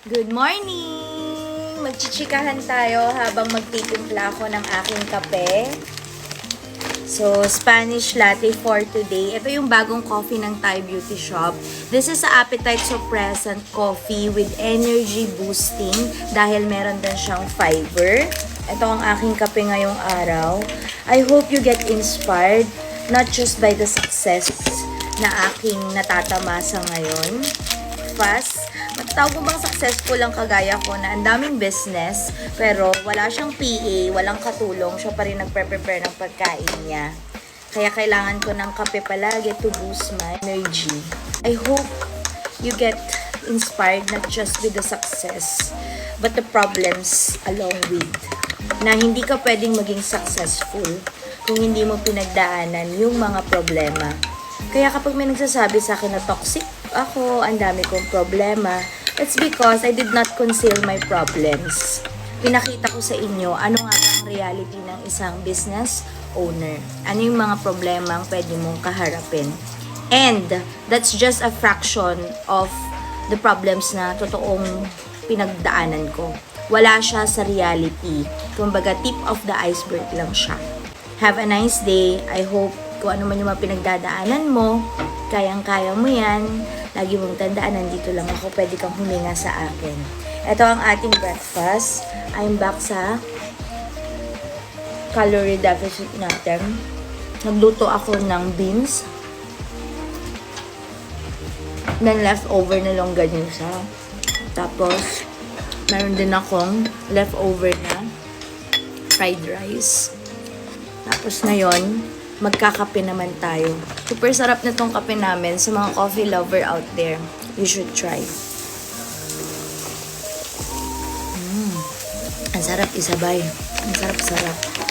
Good morning! Magchichikahan tayo habang magtitimpla ako ng aking kape. So, Spanish latte for today. Ito yung bagong coffee ng Thai Beauty Shop. This is a appetite suppressant coffee with energy boosting dahil meron din siyang fiber. Ito ang aking kape ngayong araw. I hope you get inspired not just by the success na aking natatamasa ngayon. Fast. Matatawag mo bang successful ang kagaya ko na ang daming business pero wala siyang PA, walang katulong, siya pa rin nagpre-prepare ng pagkain niya. Kaya kailangan ko ng kape palagi to boost my energy. I hope you get inspired not just with the success but the problems along with. Na hindi ka pwedeng maging successful kung hindi mo pinagdaanan yung mga problema. Kaya kapag may nagsasabi sa akin na toxic ako, ang dami kong problema, it's because I did not conceal my problems. Pinakita ko sa inyo ano nga ang reality ng isang business owner. Ano yung mga problema ang pwede mong kaharapin. And that's just a fraction of the problems na totoong pinagdaanan ko. Wala siya sa reality. Kumbaga, tip of the iceberg lang siya. Have a nice day. I hope kung ano man yung mga pinagdadaanan mo, kayang-kaya mo yan. Lagi mong tandaan, nandito lang ako, pwede kang huminga sa akin. Ito ang ating breakfast. I'm back sa calorie deficit natin. Nagluto ako ng beans. Then leftover na longganisa. Tapos, meron din akong leftover na fried rice. Tapos ngayon, magkakape naman tayo. Super sarap na tong kape namin sa mga coffee lover out there. You should try. Ang sarap isabay. Ang sarap-sarap.